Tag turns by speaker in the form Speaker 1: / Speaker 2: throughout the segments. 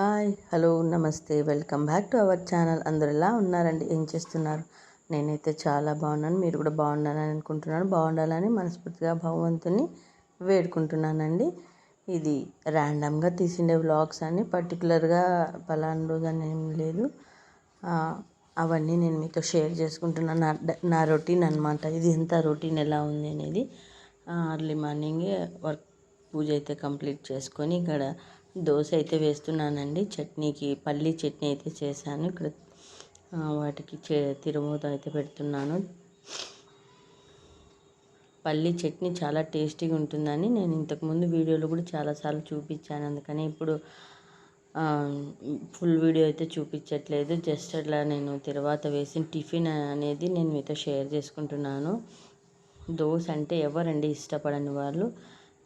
Speaker 1: Hi hello నమస్తే welcome back to our channel. అందరు ఎలా ఉన్నారండి? ఏం చేస్తున్నారు? నేనైతే చాలా బాగున్నాను. మీరు కూడా బాగుండాలని అనుకుంటున్నాను. బాగుండాలని మనస్ఫూర్తిగా భగవంతుని వేడుకుంటున్నానండి. ఇది ర్యాండమ్గా తీసిండే వ్లాగ్స్ అని, పర్టికులర్గా పలానా రోజు అని ఏం లేదు. అవన్నీ నేను మీతో షేర్ చేసుకుంటున్నాను. నా రొటీన్ అనమాట. ఇది ఎంత రొటీన్ ఎలా ఉంది అనేది. అర్లీ మార్నింగే వర్క్ పూజ అయితే కంప్లీట్ చేసుకొని ఇక్కడ దోశ అయితే వేస్తున్నానండి. చట్నీకి పల్లీ చట్నీ అయితే చేశాను. ఇక్కడ వాటికి తిరుమూత అయితే పెడుతున్నాను. పల్లీ చట్నీ చాలా టేస్టీగా ఉంటుందని నేను ఇంతకుముందు వీడియోలో కూడా చాలాసార్లు చూపించాను. అందుకని ఇప్పుడు ఫుల్ వీడియో అయితే చూపించట్లేదు. జస్ట్ అట్లా నేను తర్వాత వేసిన టిఫిన్ అనేది నేను మీతో షేర్ చేసుకుంటున్నాను. దోశ అంటే ఎవరండి ఇష్టపడని వాళ్ళు?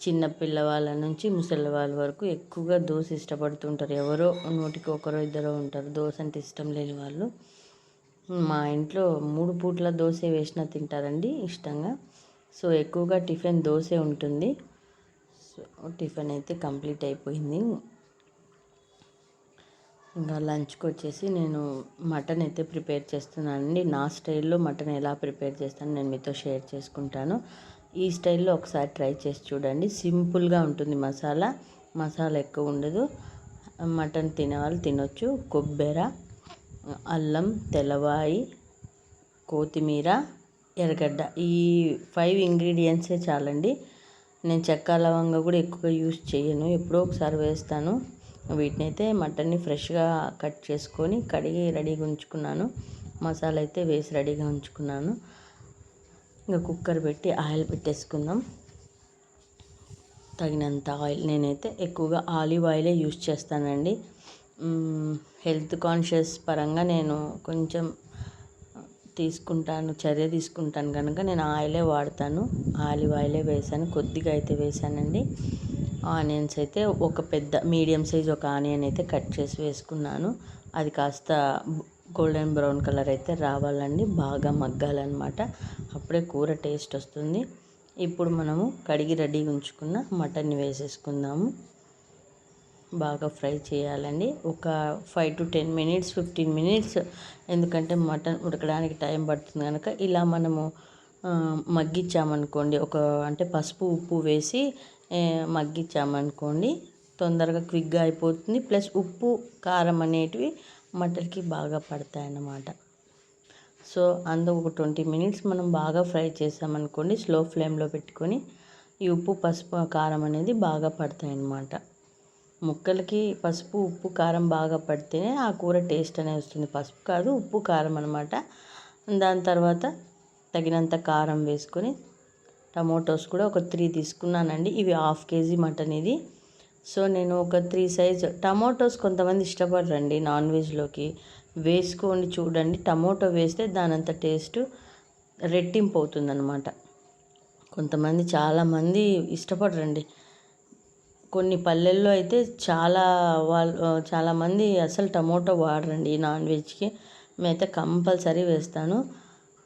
Speaker 1: చిన్న పిల్లవాళ్ళ నుంచి ముసలి వాళ్ళ వరకు ఎక్కువగా దోశ ఇష్టపడుతుంటారు. ఎవరో నూటికి ఒకరో ఇద్దరో ఉంటారు దోశ అంటే ఇష్టం లేని వాళ్ళు. మా ఇంట్లో 3 పూట్ల దోశ వేసినా తింటారండి ఇష్టంగా. సో ఎక్కువగా టిఫిన్ దోశే ఉంటుంది. సో టిఫిన్ అయితే కంప్లీట్ అయిపోయింది. ఇంకా లంచ్కి వచ్చేసి నేను మటన్ అయితే ప్రిపేర్ చేస్తున్నానండి. నా స్టైల్లో మటన్ ఎలా ప్రిపేర్ చేస్తాను నేను మీతో షేర్ చేసుకుంటాను. ఈ స్టైల్లో ఒకసారి ట్రై చేసి చూడండి. సింపుల్గా ఉంటుంది. మసాలా ఎక్కువ ఉండదు. మటన్ తినేవాళ్ళు తినొచ్చు. కొబ్బరి, అల్లం, తెల్లవాయి, కొత్తిమీర, ఎర్రగడ్డ, ఈ 5 ఇంగ్రీడియంట్సే చాలండి. నేను చెక్క లవంగా కూడా ఎక్కువగా యూజ్ చేయను. ఎప్పుడో ఒకసారి వేస్తాను. వీటిని అయితే మటన్ని ఫ్రెష్గా కట్ చేసుకొని కడిగి రెడీగా ఉంచుకున్నాను. మసాలా అయితే వేసి రెడీగా ఉంచుకున్నాను. ఇంకా కుక్కర్ పెట్టి ఆయిల్ పెట్టేసుకుందాం. తగినంత ఆయిల్, నేనైతే ఎక్కువగా ఆలివ్ ఆయిలే యూజ్ చేస్తానండి. హెల్త్ కాన్షియస్ పరంగా నేను కొంచెం చర్య తీసుకుంటాను కనుక నేను ఆయిలే వాడతాను. ఆలివ్ ఆయిలే వేసాను. కొద్దిగా అయితే వేసానండి. ఆనియన్స్ అయితే ఒక పెద్ద మీడియం సైజ్ ఒక ఆనియన్ అయితే కట్ చేసి వేసుకున్నాను. అది కాస్త గోల్డెన్ బ్రౌన్ కలర్ అయితే రావాలండి. బాగా మగ్గాలన్నమాట. అప్పుడే కూర టేస్ట్ వస్తుంది. ఇప్పుడు మనము కడిగి రెడీగా ఉంచుకున్న మటన్ని వేసేసుకుందాము. బాగా ఫ్రై చేయాలండి. ఒక 5 to 10 minutes 15 minutes, ఎందుకంటే మటన్ ఉడకడానికి టైం పడుతుంది కనుక ఇలా మనము మగ్గించామనుకోండి, అంటే పసుపు ఉప్పు వేసి మగ్గించామనుకోండి తొందరగా క్విక్గా అయిపోతుంది. ప్లస్ ఉప్పు కారం అనేటివి మటన్కి బాగా పడతాయన్నమాట. సో అందుకు ఒక 20 minutes మనం బాగా ఫ్రై చేసామనుకోండి, స్లో ఫ్లేమ్లో పెట్టుకొని ఈ ఉప్పు పసుపు కారం అనేది బాగా పడతాయి అన్నమాట. ముక్కలకి పసుపు ఉప్పు కారం బాగా పడితేనే ఆ కూర టేస్ట్ అనేది వస్తుంది. పసుపు కాదు, ఉప్పు కారం అనమాట. దాని తర్వాత తగినంత కారం వేసుకొని టమోటోస్ కూడా ఒక 3 తీసుకున్నానండి. ఇవి 1/2 kg మటన్ ఇది. సో నేను ఒక 3 size టమోటోస్ కొంతమంది ఇష్టపడరండి నాన్ వెజ్లోకి. వేసుకోండి, చూడండి. టమోటో వేస్తే దానంత టేస్ట్ రెట్టింపు అవుతుందన్నమాట. కొంతమంది చాలామంది ఇష్టపడరండి. కొన్ని పల్లెల్లో అయితే చాలామంది అసలు టమోటో వాడరండి నాన్ వెజ్కి. మేమైతే కంపల్సరీ వేస్తాను.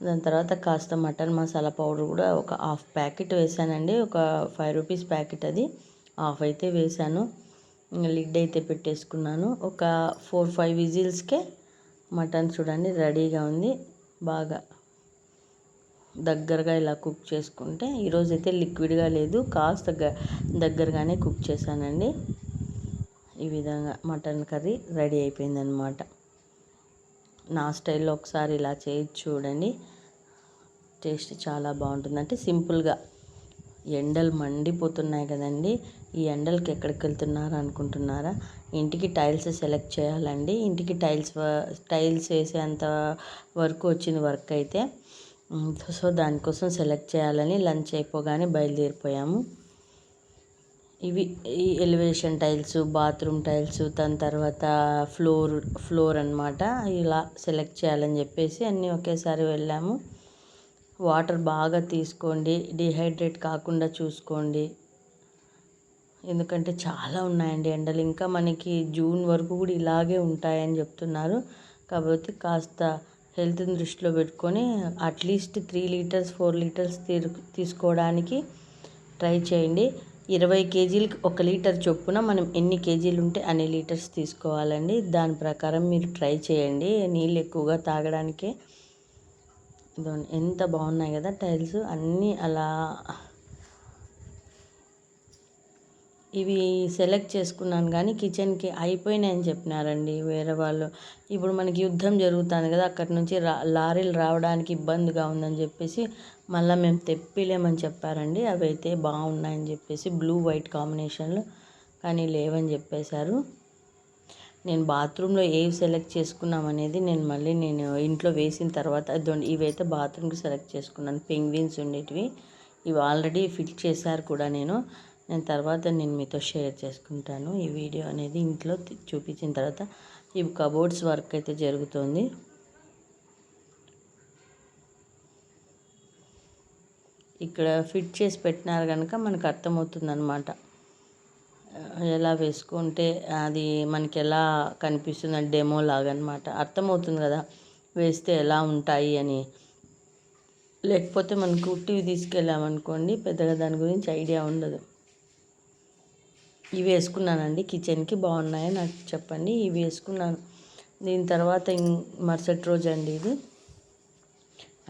Speaker 1: దాని తర్వాత కాస్త మటన్ మసాలా పౌడర్ కూడా ఒక 1/2 ప్యాకెట్ వేసానండి. ఒక 5 rupees ప్యాకెట్, అది 1/2 అయితే వేసాను. లిడ్ అయితే పెట్టేసుకున్నాను. ఒక 4-5 విజిల్స్కే మటన్ చూడండి రెడీగా ఉంది. బాగా దగ్గరగా ఇలా కుక్ చేసుకుంటే, ఈరోజైతే లిక్విడ్గా లేదు, కాస్త దగ్గరగానే కుక్ చేశానండి. ఈ విధంగా మటన్ కర్రీ రెడీ అయిపోయిందనమాట. నా స్టైల్లో ఒకసారి ఇలా చేసి చూడండి. టేస్ట్ చాలా బాగుంటుంది. అంటే సింపుల్గా. ఎండలు మండిపోతున్నాయి కదండి. ఈ ఎండలకి ఎక్కడికి వెళ్తున్నారు అనుకుంటున్నారా? ఇంటికి టైల్స్ సెలెక్ట్ చేయాలండి. ఇంటికి టైల్స్ వేసేంత వరకు వచ్చింది వర్క్ అయితే. సో దానికోసం సెలెక్ట్ చేయాలని లంచ్ అయిపోగానే బయలుదేరిపోయాము. ఇవి ఈ ఎలివేషన్ టైల్స్, బాత్రూమ్ టైల్స్, దాని తర్వాత ఫ్లోర్ అన్నమాట. ఇలా సెలెక్ట్ చేయాలని చెప్పేసి అన్నీ ఒకేసారి వెళ్ళాము. వాటర్ బాగా తీసుకోండి, డిహైడ్రేట్ కాకుండా చూసుకోండి. ఎందుకంటే చాలా ఉన్నాయండి ఎండలు. ఇంకా మనకి జూన్ వరకు కూడా ఇలాగే ఉంటాయని చెప్తున్నారు. కాబట్టి కాస్త హెల్త్ని దృష్టిలో పెట్టుకొని అట్లీస్ట్ 3 liters 4 liters తీసుకోవడానికి ట్రై చేయండి. 20 కేజీలకి 1 లీటర్ చొప్పున మనం ఎన్ని కేజీలు ఉంటే అన్ని లీటర్స్ తీసుకోవాలండి. దాని ప్రకారం మీరు ట్రై చేయండి. నీళ్ళు ఎక్కువగా తాగడానికే. ఇదిగోండి ఎంత బాగున్నాయి కదా టైల్స్ అన్నీ అలా. ఇవి సెలెక్ట్ చేసుకున్నాను కానీ కిచెన్కి అయిపోయినాయని చెప్పినారండి వేరే వాళ్ళు. ఇప్పుడు మనకి యుద్ధం జరుగుతుంది కదా, అక్కడి నుంచి లారీలు రావడానికి ఇబ్బందిగా ఉందని చెప్పేసి మళ్ళీ మేము తెప్పిలేమని చెప్పారండి. అవి అయితే బాగున్నాయని చెప్పేసి బ్లూ వైట్ కాంబినేషన్లో, కానీ లేవని చెప్పేశారు. నేను బాత్రూంలో ఏవి సెలెక్ట్ చేసుకున్నాం అనేది నేను ఇంట్లో వేసిన తర్వాత ఇవైతే బాత్రూమ్కి సెలెక్ట్ చేసుకున్నాను. పెంగ్విన్స్ ఉండేటివి, ఇవి ఆల్రెడీ ఫిట్ చేశారు కూడా. నేను తర్వాత మీతో షేర్ చేసుకుంటాను ఈ వీడియో అనేది. ఇంట్లో చూపించిన తర్వాత ఇవి కబోర్డ్స్ వర్క్ అయితే జరుగుతుంది. ఇక్కడ ఫిట్ చేసి పెట్టినారు కనుక మనకు అర్థమవుతుంది అన్నమాట, ఎలా వేసుకుంటే అది మనకి ఎలా కనిపిస్తుంది డెమో లాగా అనమాట. అర్థమవుతుంది కదా వేస్తే ఎలా ఉంటాయి అని. లేకపోతే మనకు ఉట్టివి తీసుకెళ్ళామనుకోండి పెద్దగా దాని గురించి ఐడియా ఉండదు. ఇవి వేసుకున్నానండి కిచెన్కి, బాగున్నాయి నాకు చెప్పండి. ఇవి వేసుకున్నాను. దీని తర్వాత మరుసటి రోజు అండి ఇది.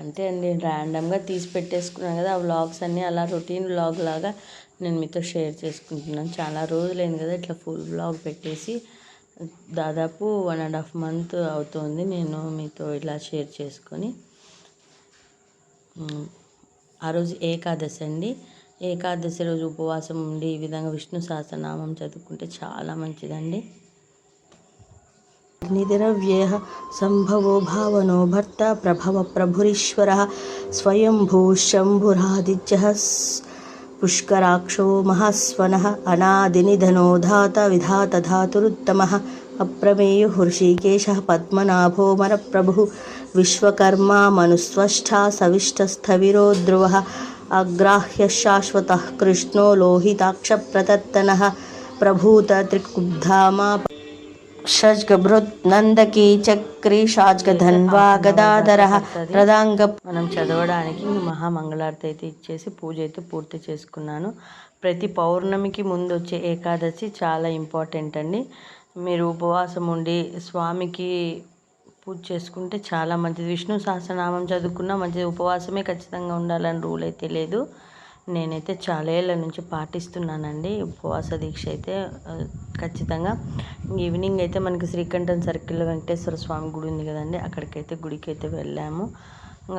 Speaker 1: అంతే అండి, ర్యాండమ్గా తీసి పెట్టేసుకున్నాను కదా ఆ వ్లాగ్స్ అన్నీ, అలా రొటీన్ వ్లాగ్ లాగా నేను మీతో షేర్ చేసుకుంటున్నాను. చాలా రోజులైంది కదా ఇట్లా ఫుల్ వ్లాగ్ పెట్టేసి. దాదాపు 1.5 month అవుతుంది నేను మీతో ఇలా షేర్ చేసుకొని. ఆ రోజు ఏకాదశి అండి. ఏకాదశి రోజు ఉపవాసం ఉండి ఈ విధంగా విష్ణు సహస్రనామం చదువుకుంటే చాలా మంచిదండి. నిధిరవ్యయ సంభవో భావనో భర్త ప్రభవ ప్రభురీశ్వర స్వయంభూ శంభురాదిత్య పుష్కరాక్షో మహాస్వన అనాదినిధనో ధాత విధాత ధాతురుత్తమ అప్రమేయు హృషికేశ పద్మనాభో మరప్రభు విశ్వకర్మా మనుస్వష్టా సవిష్టస్థవిరో ధ్రువ అగ్రాహ్య శాశ్వత కృష్ణో లోహితాక్ష ప్రతత్తన ప్రభూత త్రికుబ్ధామా షజ్గభృత్ నందకీ చక్రీ షాజ్గధన్వా గదాధర రదాంగ. మనం చదవడానికి మహామంగళారతి అయితే ఇచ్చేసి పూజ అయితే పూర్తి చేసుకున్నాను. ప్రతి పౌర్ణమికి ముందు వచ్చే ఏకాదశి చాలా ఇంపార్టెంట్ అండి. మీరు ఉపవాసం ఉండి స్వామికి పూజ చేసుకుంటే చాలా మంచిది. విష్ణు సహస్రనామం చదువుకున్నా మంచిది. ఉపవాసమే ఖచ్చితంగా ఉండాలని రూల్ అయితే లేదు. నేనైతే చాలా ఏళ్ళ నుంచి పాటిస్తున్నానండి ఉపవాస దీక్ష అయితే ఖచ్చితంగా. ఈవినింగ్ అయితే మనకి శ్రీకంఠం సర్కిల్లో వెంకటేశ్వర స్వామి గుడి ఉంది కదండి, అక్కడికైతే గుడికి అయితే వెళ్ళాము.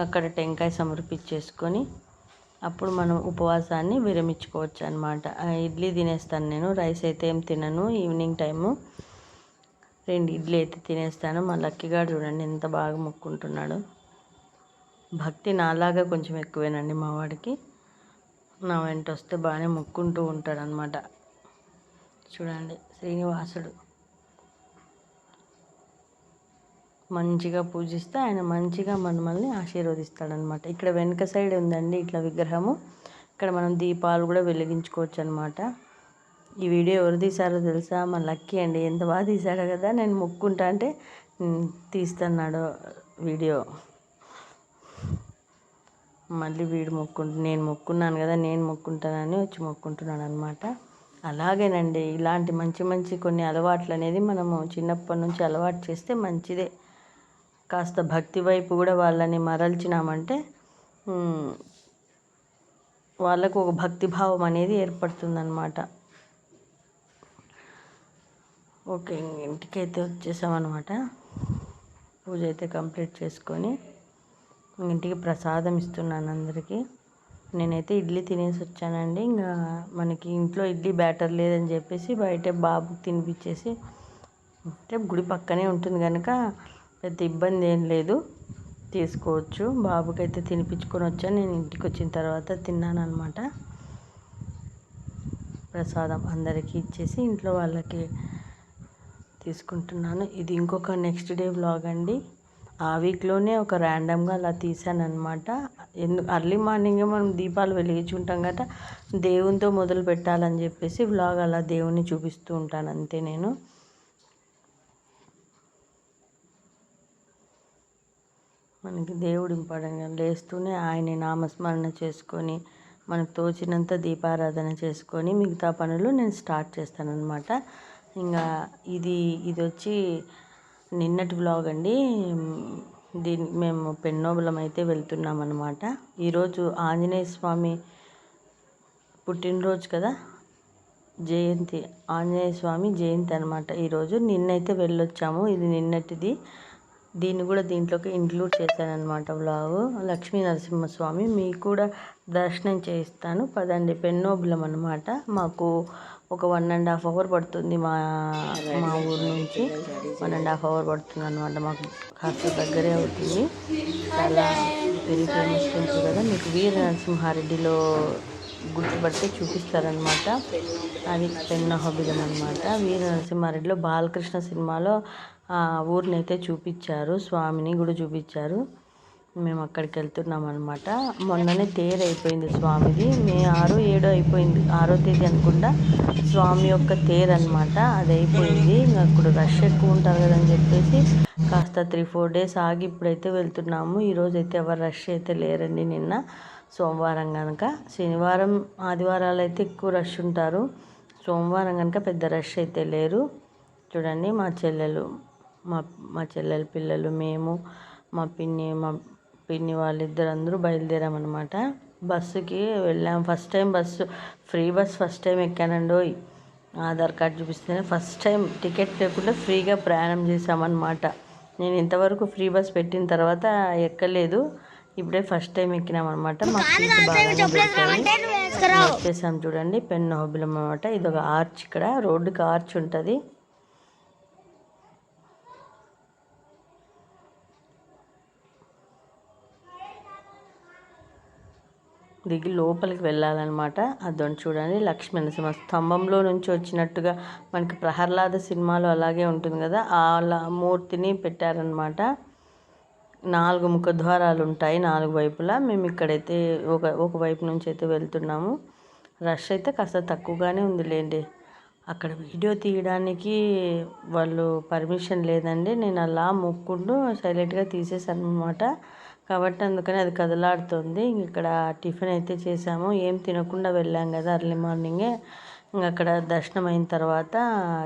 Speaker 1: అక్కడ టెంకాయ సమర్పించేసుకొని అప్పుడు మనం ఉపవాసాన్ని విరమించుకోవచ్చు అనమాట. ఇడ్లీ తినేస్తాను నేను, రైస్ అయితే ఏం తినను. ఈవినింగ్ టైము 2 ఇడ్లీ అయితే తినేస్తాను. మా లక్కీగాడు చూడండి ఎంత బాగా మొక్కుంటున్నాడు. భక్తి నాలాగా కొంచెం ఎక్కువేనండి మా వాడికి. నా వెంట వస్తే బాగానే మొక్కుంటూ ఉంటాడు అనమాట. చూడండి శ్రీనివాసుడు మంచిగా పూజిస్తే ఆయన మంచిగా మనల్ని ఆశీర్వదిస్తాడనమాట. ఇక్కడ వెనక సైడ్ ఉందండి ఇట్లా విగ్రహము, ఇక్కడ మనం దీపాలు కూడా వెలిగించుకోవచ్చు అనమాట. ఈ వీడియో ఎవరు తీశారో తెలుసా? మా లక్కీ అండి. ఎంత బాగా తీశాడో కదా. నేను మొక్కుంటా అంటే తీస్తున్నాడు వీడియో. మళ్ళీ వీడు నేను మొక్కున్నాను కదా, నేను మొక్కుంటానని వచ్చి మొక్కుంటున్నాను అనమాట. అలాగేనండి, ఇలాంటి మంచి మంచి కొన్ని అలవాట్లు అనేది మనము చిన్నప్పటి నుంచి అలవాటు చేస్తే మంచిదే. కాస్త భక్తి వైపు కూడా వాళ్ళని మరల్చినామంటే వాళ్ళకు ఒక భక్తిభావం అనేది ఏర్పడుతుందన్నమాట. ఓకే, ఇంటికైతే వచ్చేసామన్నమాట. పూజ అయితే కంప్లీట్ చేసుకొని ఇంటికి ప్రసాదం ఇస్తున్నాను అందరికీ. నేనైతే ఇడ్లీ తినేసి వచ్చానండి. ఇంకా మనకి ఇంట్లో ఇడ్లీ బ్యాటర్ లేదని చెప్పేసి బయట బాబుకి తినిపించేసి, అంటే గుడి పక్కనే ఉంటుంది కనుక పెద్ద ఇబ్బంది ఏం లేదు, తీసుకోవచ్చు. బాబుకి అయితే తినిపించుకొని వచ్చాను. నేను ఇంటికి వచ్చిన తర్వాత తిన్నాను అనమాట. ప్రసాదం అందరికీ ఇచ్చేసి ఇంట్లో వాళ్ళకి తీసుకుంటున్నాను. ఇది ఇంకొక నెక్స్ట్ డే వ్లాగ్ అండి. ఆ వీక్లోనే ఒక ర్యాండమ్గా అలా తీసాను అనమాట. అర్లీ మార్నింగే మనం దీపాలు వెలిగించుకుంటాం కదా, దేవునితో మొదలు పెట్టాలని చెప్పేసి వ్లాగ్ అలా దేవుని చూపిస్తూ ఉంటాను అంతే. నేను మనకి దేవుడు ఇంపార్టెంట్గా లేస్తూనే ఆయన నామస్మరణ చేసుకొని మనకు తోచినంత దీపారాధన చేసుకొని మిగతా పనులు నేను స్టార్ట్ చేస్తానన్నమాట. ఇంకా ఇది వచ్చి నిన్నటి వ్లాగ్ అండి. మేము పెన్నోబులం అయితే వెళ్తున్నాం అన్నమాట. ఈరోజు ఆంజనేయ స్వామి పుట్టినరోజు కదా, జయంతి, ఆంజనేయ స్వామి జయంతి అనమాట ఈరోజు. నిన్నైతే వెళ్ళొచ్చాము, ఇది నిన్నటిది. దీన్ని కూడా దీంట్లోకి ఇంక్లూడ్ చేశానమాట వ్లాగు. లక్ష్మీ నరసింహస్వామి మీకు కూడా దర్శనం చేయిస్తాను పదండి. పెన్నోబులం అనమాట. మాకు ఒక 1.5 hour పడుతుంది మా ఊరు నుంచి. 1.5 hour పడుతుంది అనమాట. మాకు కాస్త దగ్గరే అవుతుంది. చాలా వెరీ ఫేమస్ టెంపుల్ కదా. మీకు వీర నరసింహారెడ్డిలో గుర్తుపట్టి చూపిస్తారనమాట. అది పెన్నోబులం అనమాట. వీర నరసింహారెడ్డిలో బాలకృష్ణ సినిమాలో ఆ ఊరిని అయితే చూపించారు, స్వామిని కూడా చూపించారు. మేము అక్కడికి వెళ్తున్నాం అనమాట. మొన్ననే తేరు అయిపోయింది స్వామిది. మే 6, 7 అయిపోయింది, 6వ తేదీ అనుకుంటా స్వామి యొక్క తేరు అనమాట. అది అయిపోయింది. ఇంకా అప్పుడు రష్ ఎక్కువ ఉంటారు కదని చెప్పేసి కాస్త 3-4 days ఆగి ఇప్పుడైతే వెళ్తున్నాము. ఈరోజు అయితే ఎవరు రష్ అయితే లేరండి. నిన్న సోమవారం కనుక, శనివారం ఆదివారాలు అయితే ఎక్కువ రష్ ఉంటారు. సోమవారం కనుక పెద్ద రష్ అయితే లేరు. చూడండి మా చెల్లెలు పిల్లలు, మేము, మా పిన్ని వాళ్ళిద్దరు అందరూ బయలుదేరామన్నమాట. బస్సుకి వెళ్ళాము. First time free bus first time ఎక్కానండి. ఆధార్ కార్డు చూపిస్తేనే ఫస్ట్ టైం టికెట్ లేకుండా ఫ్రీగా ప్రయాణం చేసామన్నమాట. నేను ఇంతవరకు ఫ్రీ బస్ పెట్టిన తర్వాత ఎక్కలేదు, ఇప్పుడే ఫస్ట్ టైం ఎక్కినామన్నమాట. మాకు సీట్ బాగా వచ్చేసాం. చూడండి పెన్నోబులం అనమాట. ఇది ఒక ఆర్చ్, ఇక్కడ రోడ్డుకి ఆర్చ్ ఉంటుంది. దిగి లోపలికి వెళ్ళాలన్నమాట. అదొని చూడండి లక్ష్మీ నరసింహ స్తంభంలో నుంచి వచ్చినట్టుగా మనకి ప్రహ్లాద సినిమాలో అలాగే ఉంటుంది కదా, ఆ మూర్తిని పెట్టారనమాట. 4 ముఖద్వారాలు ఉంటాయి 4 వైపులా. మేము ఇక్కడైతే ఒక వైపు నుంచి అయితే వెళ్తున్నాము. రష్ అయితే కాస్త తక్కువగానే ఉందిలేండి. అక్కడ వీడియో తీయడానికి వాళ్ళు పర్మిషన్ లేదండి. నేను అలా మొక్కుంటూ సైలెంట్గా తీసేసాను అనమాట. కాబట్టి అందుకని అది కదలాడుతుంది. ఇక్కడ టిఫిన్ అయితే చేసాము. ఏం తినకుండా వెళ్ళాం కదా అర్లీ మార్నింగే. అక్కడ దర్శనం అయిన తర్వాత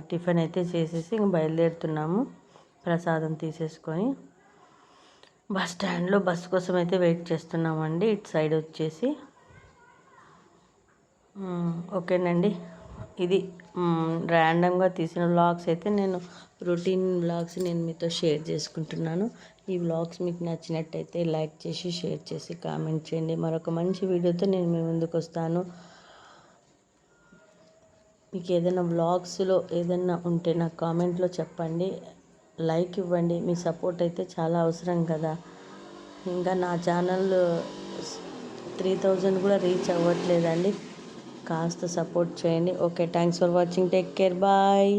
Speaker 1: టిఫిన్ అయితే చేసేసి బయలుదేరుతున్నాము. ప్రసాదం తీసేసుకొని బస్ స్టాండ్లో బస్సు కోసం అయితే వెయిట్ చేస్తున్నామండి. ఇటు సైడ్ వచ్చేసి ఓకేనండి. ఇది ర్యాండమ్గా తీసిన వ్లాగ్స్ అయితే నేను రొటీన్ వ్లాగ్స్ నేను మీతో షేర్ చేసుకుంటున్నాను. ఈ వ్లాగ్స్ మీకు నచ్చినట్టయితే లైక్ చేసి, షేర్ చేసి, కామెంట్ చేయండి. మరొక మంచి వీడియోతో నేను మీ ముందుకు వస్తాను. మీకు ఏదైనా వ్లాగ్స్లో ఏదైనా ఉంటే నాకు కామెంట్లో చెప్పండి, లైక్ ఇవ్వండి. మీ సపోర్ట్ అయితే చాలా అవసరం కదా. ఇంకా నా ఛానల్ 3000 కూడా రీచ్ అవ్వట్లేదండి. కాస్త సపోర్ట్ చేయండి. Okay, thanks for watching. Take care, bye.